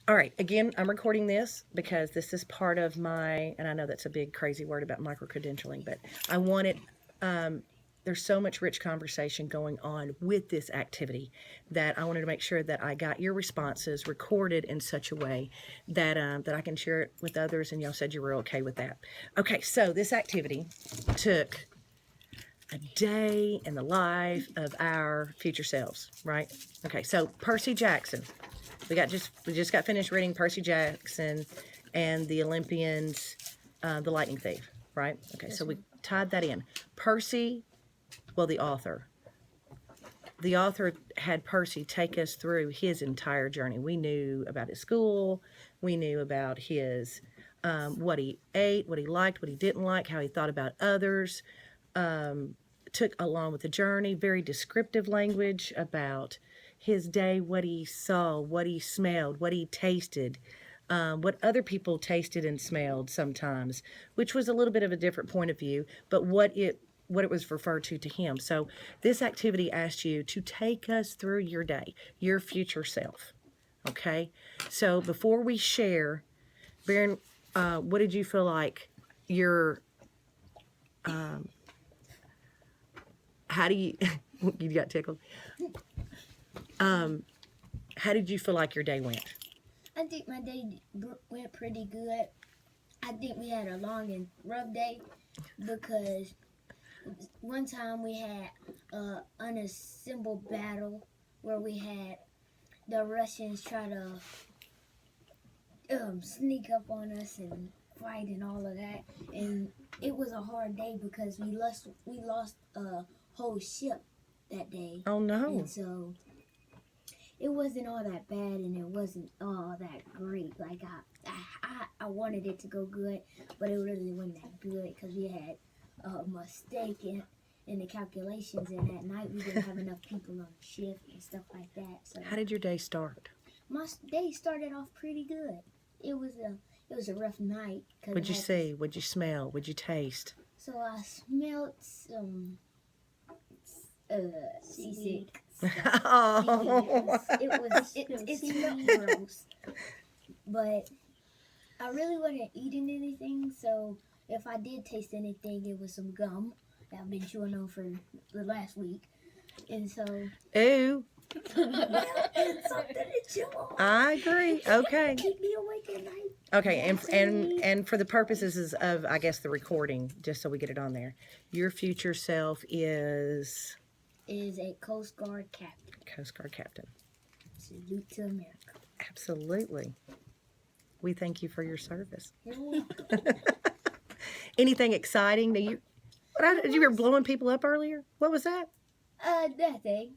All right, again, I'm recording this because this is part of my, and I know that's a big crazy word about micro-credentialing, but I wanted, there's so much rich conversation going on with this activity that I wanted to make sure that I got your responses recorded in such a way that, that I can share it with others, and y'all said you were okay with that. Okay, so this activity took a day in the life of our future selves, right? Okay, so Percy Jackson. We just got finished reading Percy Jackson and the Olympians, the Lightning Thief, right? Okay, so we tied that in. Percy, well, the author had Percy take us through his entire journey. We knew about his school, we knew about his what he ate, what he liked, what he didn't like, how he thought about others. Took along with the journey, very descriptive language about his day, what he saw, what he smelled, what he tasted, what other people tasted and smelled sometimes, which was a little bit of a different point of view, but what it was referred to him. So this activity asked you to take us through your day, your future self. Okay, so before we share, Baron, what did you feel like your how do you you got tickled? How did you feel like your day went? I think my day went pretty good. I think we had a long and rough day because one time we had an unassembled battle where we had the Russians try to sneak up on us and fight and all of that. And it was a hard day because we lost a whole ship that day. Oh no. And so it wasn't all that bad and it wasn't all that great. Like I wanted it to go good, but it really wasn't that good because we had a mistake in the calculations, and at night we didn't have enough people on the shift and stuff like that. So How did your day start? my day started off pretty good. It was a rough night. What'd you see? What'd you smell? What'd you taste? So I smelled some seasick. Oh. It smelled gross, but I really wasn't eating anything. So if I did taste anything, it was some gum that I've been chewing on for the last week, and so Ooh. it's something to chew on. I agree. Okay. Keep me awake at night. Okay, and for the purposes of, I guess, the recording, just so we get it on there, your future self is a Coast Guard captain. Coast Guard captain. Salute to America. Absolutely. We thank you for your service. You're welcome. Anything exciting that you were blowing people up earlier? What was that? That thing.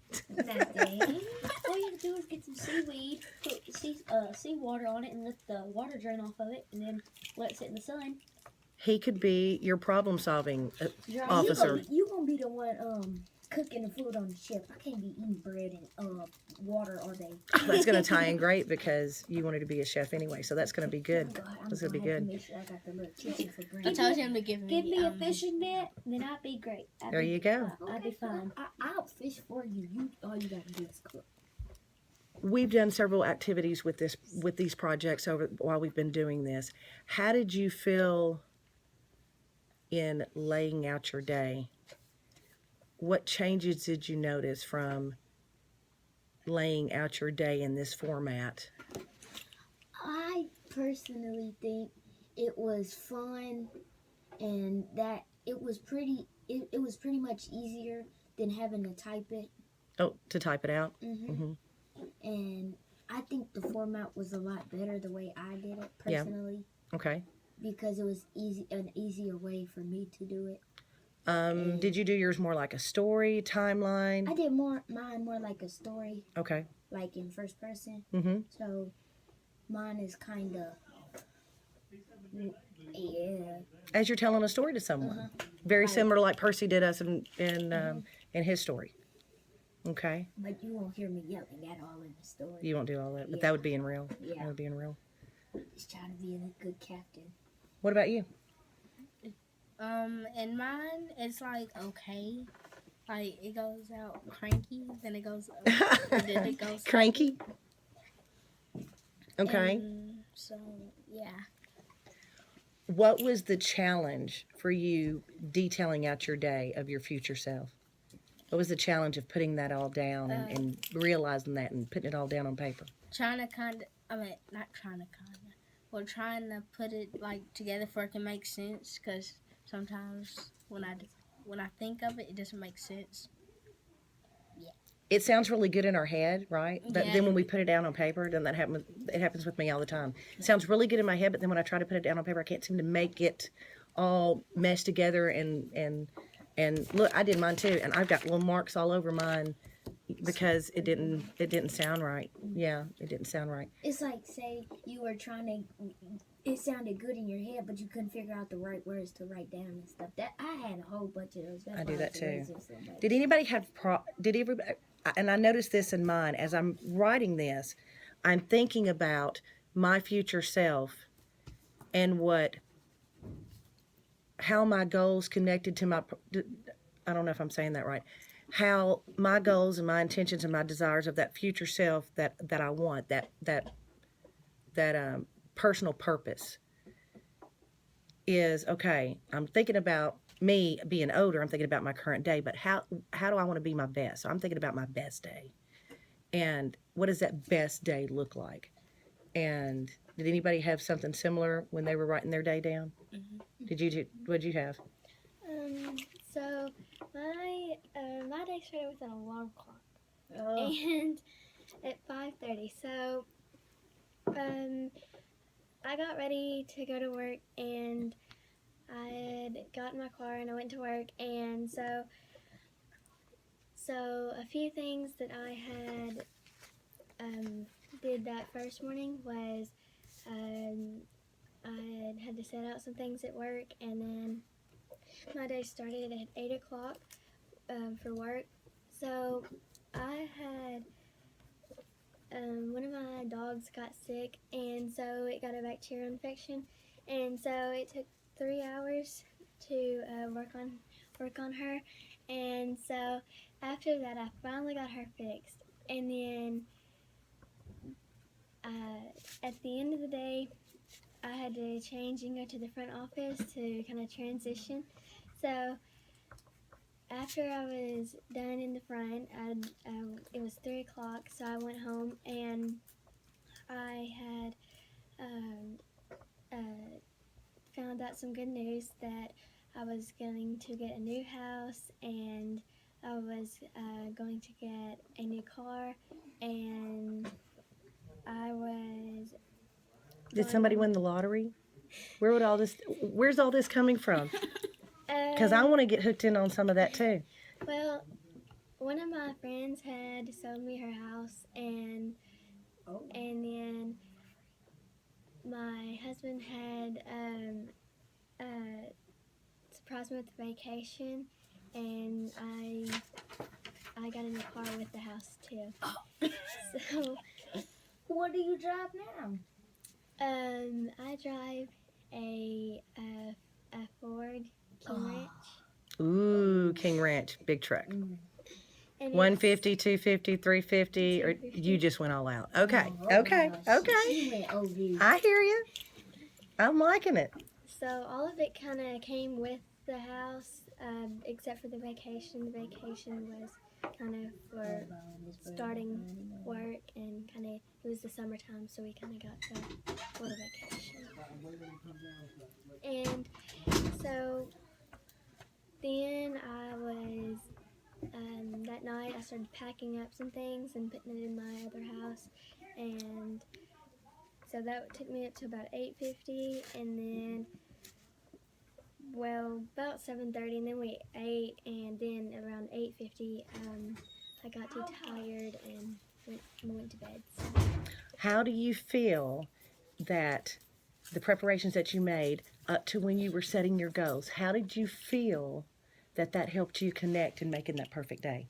All you have to do is get some seaweed, put seawater on it, and let the water drain off of it, and then let it sit in the sun. He could be your problem-solving officer. You gonna be the one cooking the food on the ship. I can't be eating bread and water all day. That's going to tie in great because you wanted to be a chef anyway, so that's going to be good. That's going to be good. Make sure I got the little kitchen for bread. I told him to give me a fishing net, then I'd be great. There you go. I'd be fine. I'll fish for you. All you gotta do is cook. We've done several activities with these projects while we've been doing this. How did you feel in laying out your day? What changes did you notice from laying out your day in this format? I personally think it was fun, and that it was pretty much easier than having to type it. Oh, to type it out? Mm-hmm. And I think the format was a lot better the way I did it personally. Yeah. Okay. Because it was an easier way for me to do it. Did you do yours more like a story, timeline? I did mine more like a story. Okay. Like in first person. Mm-hmm. So mine is kind of, yeah. As you're telling a story to someone. Very similar like Percy did us in his story. Okay. But you won't hear me yelling at all in the story. You won't do all that, but that would be in real. Yeah. That would be in real. Just trying to be a good captain. What about you? In mine, it's like okay, like it goes out cranky, then it goes, then it goes cranky. Okay. And so yeah. What was the challenge for you detailing out your day of your future self? What was the challenge of putting that all down and realizing that and putting it all down on paper? Trying to not trying to well, trying to put it like together for it can make sense. Cause sometimes when I think of it, it doesn't make sense. It sounds really good in our head, right? But Yeah. then when we put it down on paper, then that happens. It happens with me all the time. It sounds really good in my head, but then when I try to put it down on paper, I can't seem to make it all meshed together. And look, I did mine too, and I've got little marks all over mine because it didn't sound right. Yeah, it didn't sound right. It's like, say you were trying to, it sounded good in your head, but you couldn't figure out the right words to write down and stuff. That I had a whole bunch of those. That's I do why that was too. raising so much. Did anybody have did everybody? And I noticed this in mine as I'm writing this. I'm thinking about my future self and how my goals connected to my. I don't know if I'm saying that right. How my goals and my intentions and my desires of that future self that I want that personal purpose is okay. I'm thinking about me being older. I'm thinking about my current day, but how do I want to be my best? So I'm thinking about my best day, and what does that best day look like? And did anybody have something similar when they were writing their day down? Did you? What did you have? So my day started with an alarm clock, Oh. and at 5:30. So I got ready to go to work, and I had got in my car and I went to work, and so a few things that I had did that first morning was I had to set out some things at work, and then my day started at 8 o'clock for work. So I had one of my dogs got sick, and so it got a bacterial infection, and so it took 3 hours to work on her, and so after that I finally got her fixed, and then at the end of the day I had to change and go to the front office to kind of transition. So after I was done in the front, it was 3 o'clock, so I went home and I had found out some good news that I was going to get a new house, and I was going to get a new car, and I was. Did somebody win the lottery? Where's all this coming from? Because I want to get hooked in on some of that too. Well, one of my friends had sold me her house, and then my husband had surprised me with a vacation, and I got a new car with the house too. So What do you drive now? I drive a Ford King Ranch. Ooh, King Ranch, big truck. And 150, 250, 350, or you just went all out. Okay, okay, okay. She went OD. I hear you. I'm liking it. So all of it kind of came with the house, except for the vacation. The vacation was kind of for starting work, and kind of it was the summertime, so we kind of got a little vacation. And so then I was that night I started packing up some things and putting it in my other house, and so that took me up to about 8:50, and then about 7:30, and then we ate, and then around 8:50 I got too tired and went to bed. So. How do you feel that the preparations that you made up to when you were setting your goals, how did you feel that helped you connect in making that perfect day?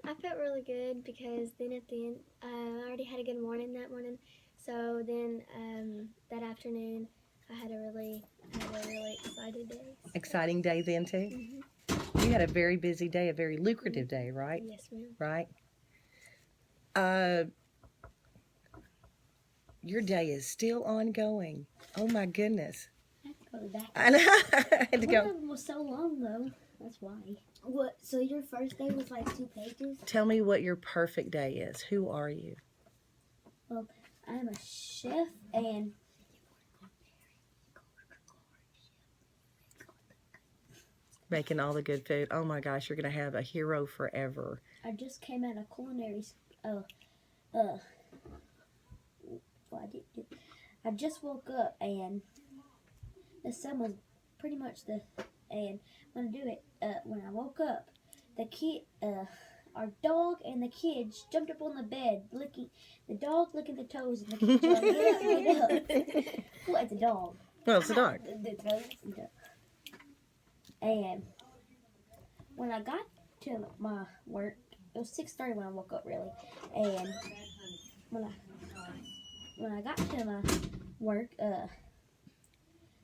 I felt really good because then at the end, I already had a good morning that morning. So then that afternoon, I had a really excited day. So. Exciting day then too? Mm-hmm. You had a very busy day, a very lucrative day, right? Yes, ma'am. Right? your day is still ongoing. Oh my goodness. I have to go back. I know. I had to One go. of them was so long though. That's why. What? So your first day was like 2 pages? Tell me what your perfect day is. Who are you? I'm a chef, and Making all the good food. Oh my gosh, you're going to have a hero forever. I just came out of culinary. Well, I just woke up, and the sun was pretty much and when I woke up, our dog and the kids jumped up on the bed, the dog licking the toes, and the kids were like, get up, get up. Well, it's a dog. Well, it's a dog. The toes and the- And when I got to my work, it was 6:30 when I woke up, really. And when I got to my work,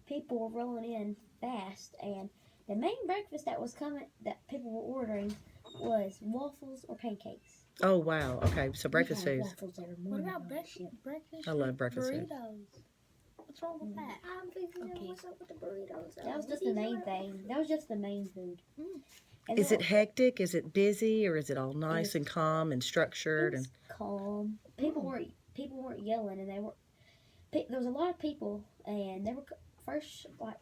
people were rolling in fast, and the main breakfast that people were ordering was waffles or pancakes. Oh, wow. Okay, so breakfast We had foods. waffles every What morning about on the ship. breakfast? I love breakfast food. burritos. What's wrong with that? I'm figuring Okay. what's up with the burritos. Oh, That was just the main thing. That was just the main food. And Is then it hectic? Is it busy? Or is it all nice It's- and calm and structured? It And was calm. People weren't yelling, and there was a lot of people, and they were first like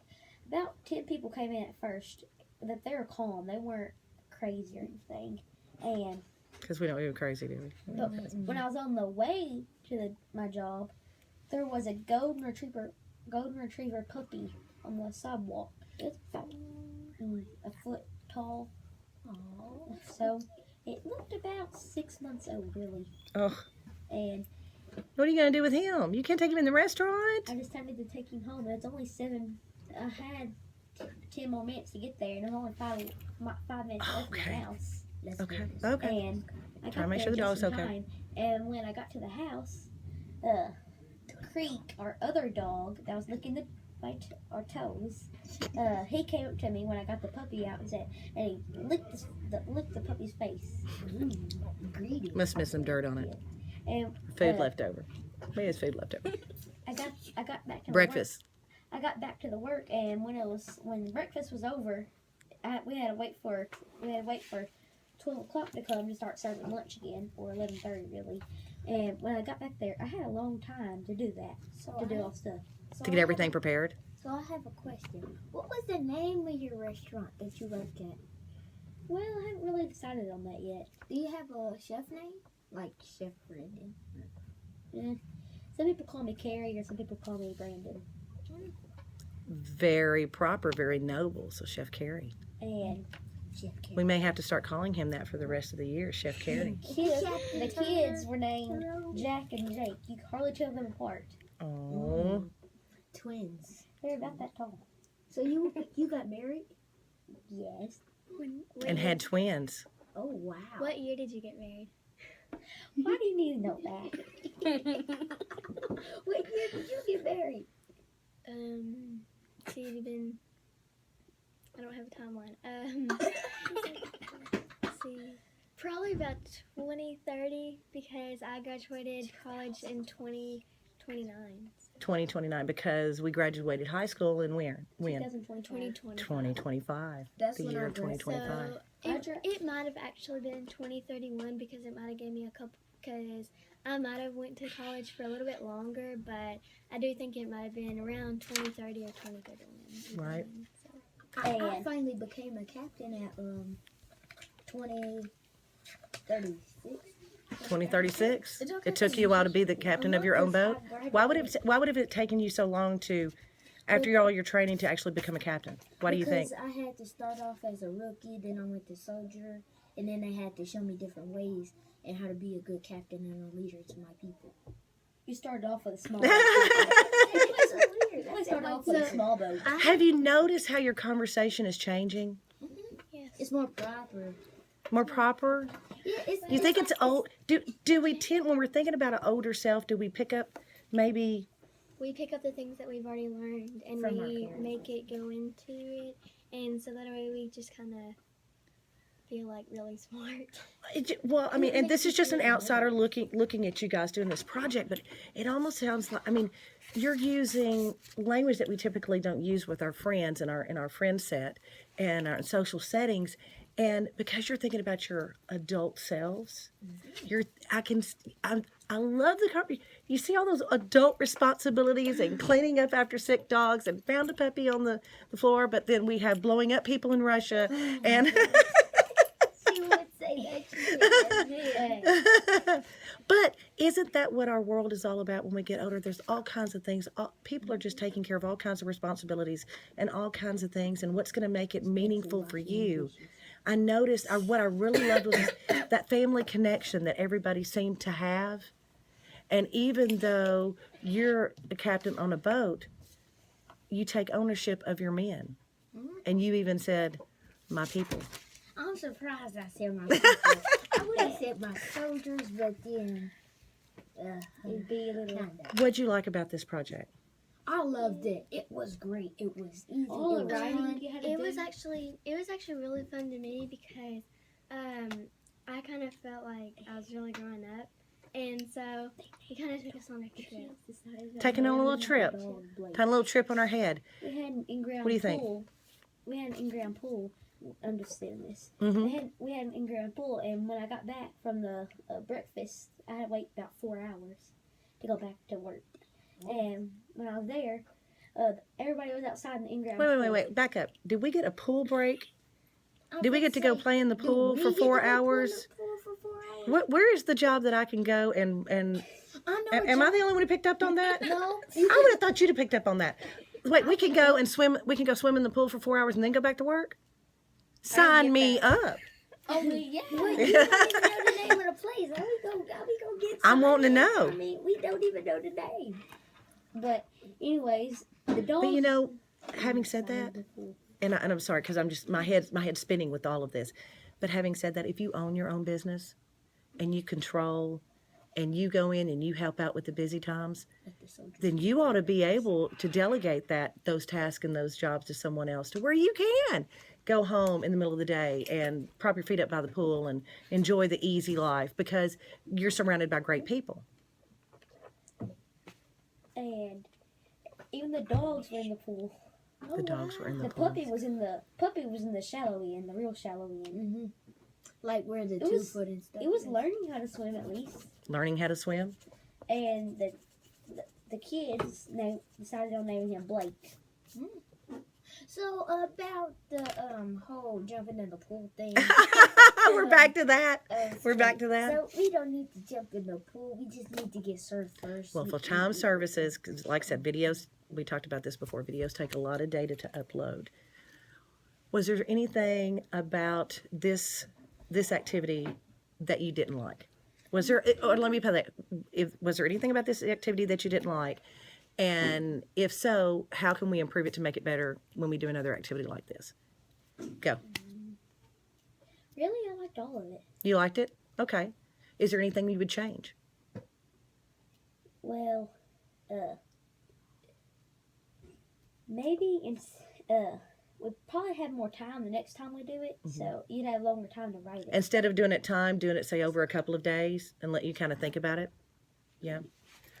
about 10 people came in at first, but they were calm. They weren't crazy or anything. And because we don't do crazy, do we? but when I was on the way to my job, there was a golden retriever puppy on the sidewalk. It's about a foot tall. So it looked about 6 months old, really. Oh, And what are you going to do with him? You can't take him in the restaurant? I decided to take him home. It's only 7. I had 10 more minutes to get there, and there's only 5 minutes left in the Okay. house. Okay, okay. And I Try to got make there sure the just dog's in okay. time. And when I got to the house, Creek, our other dog that was licking our toes, he came up to me when I got the puppy out and he licked the puppy's face. Greedy. Must miss some dirt on it. And Food left over. Maybe it's food left over. I got back to Breakfast. I got back to the work, and when breakfast was over, we had to wait for 12 o'clock to come to start serving lunch again, or 11:30 really. And when I got back there, I had a long time to do that, to do all stuff. To get everything prepared. So I have a question. What was the name of your restaurant that you worked at? Well, I haven't really decided on that yet. Do you have a chef name? Like Chef Brandon? Some people call me Carrie, or some people call me Brandon. Very proper, very noble. So Chef Carrie. And Chef Carrie. We may have to start calling him that for the rest of the year, Chef Carrie. The kids were named Jack and Jake. You could hardly tell them apart. Oh, Twins. They're about that tall. So you got married? Yes. and had twins. Oh wow. What year did you get married? Why do you need to know that? What year did you get married? See, you've been. I don't have a timeline. Let's see, probably about 2030 because I graduated college in 2029. 2029, because we graduated high school in when? 2020. 2025. That's The when year I of 2025. So it might have actually been 2031 because it might have gave me a couple. Because I might have went to college for a little bit longer, but I do think it might have been around 2030 or 2031. Right. So. I finally became a captain at 2036. 2036. It's okay It took you a while to be the captain of your own boat. Why would it have taken you so long to, after all your training, to actually become a captain? Why do you think? Because I had to start off as a rookie, then I went to soldier, and then they had to show me different ways and how to be a good captain and a leader to my people. You started off with a small boat. I started off with a small boat. Have you noticed how your conversation is changing? Yes. It's more proper. More proper? Yeah, You think it's old? Do we tend, when we're thinking about an older self, do we pick up maybe? We pick up the things that we've already learned and From our we parents. make it go into it, and so that way we just kind of feel like really smart. Well, I mean, and this is just an outsider looking at you guys doing this project, but it almost sounds like, I mean, you're using language that we typically don't use with our friends in our friend set and our social settings, and because you're thinking about your adult selves, I love you see all those adult responsibilities and cleaning up after sick dogs and found a puppy on the floor, but then we have blowing up people in Russia and. She would say that. But isn't that what our world is all about when we get older? There's all kinds of things. People are just taking care of all kinds of responsibilities and all kinds of things. And what's going to make it meaningful for you? I noticed what I really loved was that family connection that everybody seemed to have. And even though you're a captain on a boat, you take ownership of your men. And you even said, my people. I'm surprised I said my people. I would have said my soldiers, but then it'd be a little. What'd you like about this project? I loved it. It was great. It was easy. All it the was writing fun. you had to It do. was actually really fun to me because I kind of felt like I was really growing up, and so he kind of took us on a trip. Taking on a little trip. Kind of little trip on our head. We had an in-ground What do you think? pool. We had an in-ground pool. Understand this? Mm-hmm. We had an in-ground pool, and when I got back from the breakfast, I had to wait about 4 hours to go back to work. And when I was there, everybody was outside in the in-ground pool. Wait. Back up. Did we get a pool break? Did we get to go play in the pool for 4 hours? Where is the job that I can go and am I the only one who picked up on that? No. I would have thought you'd have picked up on that. Wait, we can go and swim. We can go swim in the pool for 4 hours and then go back to work. Sign me up. Oh, yeah. Wait, you don't even know the name of the place. How we go get I'm wanting to somebody? know. I mean, we don't even know the name. But anyways, the dogs. But you know, having said that, and I'm sorry because I'm just my head's spinning with all of this. But having said that, if you own your own business and you control and you go in and you help out with the busy times, then you ought to be able to delegate those tasks and those jobs to someone else to where you can go home in the middle of the day and prop your feet up by the pool and enjoy the easy life because you're surrounded by great people. And even the dogs were in the pool. The dogs were in the The pool. puppy was in the shallow end, the real shallow end. Mm-hmm. Like where the It was- 2 foot and stuff. It was is. learning how to swim at least. Learning how to swim. And the kids decided on naming him Blake. So about the whole jumping in the pool thing. We're back to that. We're back to that. So we don't need to jump in the pool. We just need to get served first. Well, for time services, because like I said, videos, we talked about this before, videos take a lot of data to upload. Was there anything about this activity that you didn't like? Was there, or let me put that, was there anything about this activity that you didn't like? And if so, how can we improve it to make it better when we do another activity like this? Go. Really, I liked all of it. You liked it? Okay. Is there anything you would change? Well, maybe we'd probably have more time the next time we do it, so you'd have longer time to write it. Instead of doing it say over a couple of days and let you kind of think about it? Yeah.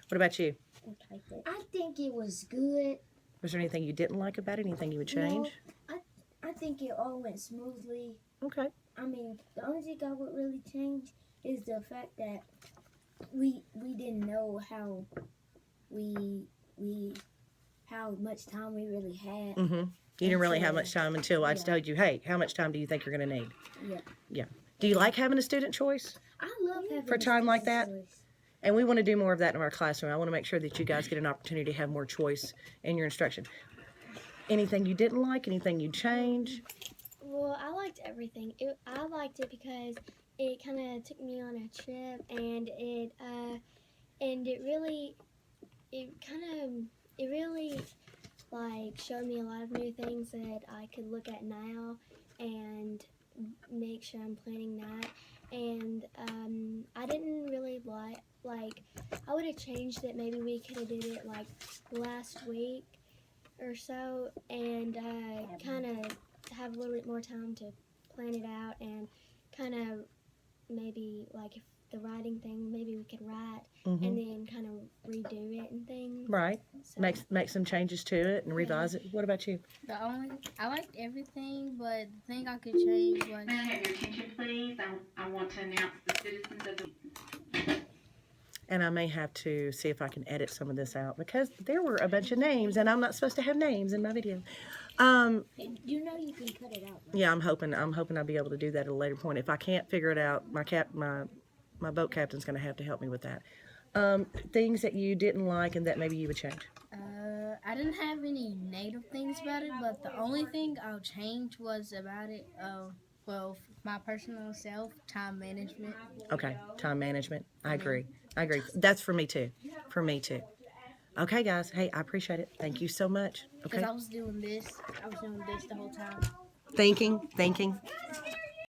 What about you? Or type it. I think it was good. Was there anything you didn't like about it? Anything you would change? No, I think it all went smoothly. Okay. I mean, the only thing I would really change is the fact that we didn't know how much time we really had. Mm-hmm. You didn't really have much time until I told you, hey, how much time do you think you're going to need? Yeah. Yeah. Do you like having a student choice? I love having For a a time like student that? choice. And we want to do more of that in our classroom. I want to make sure that you guys get an opportunity to have more choice in your instruction. Anything you didn't like? Anything you'd change? Well, I liked everything. I liked it because it kind of took me on a trip, and it really like showed me a lot of new things that I could look at now and make sure I'm planning that. And I didn't really like I would have changed it. Maybe we could have did it like last week or so, and kind of have a little bit more time to plan it out and kind of maybe like if the writing thing, maybe we could write Mm-hmm. and then kind of redo it and things. Right. So, Make some changes to it and revise it. What about you? I liked everything, but the thing I could change was May I have your attention, please? I want to announce the citizens of the. And I may have to see if I can edit some of this out because there were a bunch of names and I'm not supposed to have names in my video. You know you can cut it out. Right? Yeah, I'm hoping I'll be able to do that at a later point. If I can't figure it out, my boat captain's going to have to help me with that. Things that you didn't like and that maybe you would change. I didn't have any negative things about it, but the only thing I'll change was about it. Well, my personal self, time management. Okay, time management. I agree. That's for me too. Okay, guys. Hey, I appreciate it. Thank you so much. Because Okay. I was doing this the whole time. Thinking.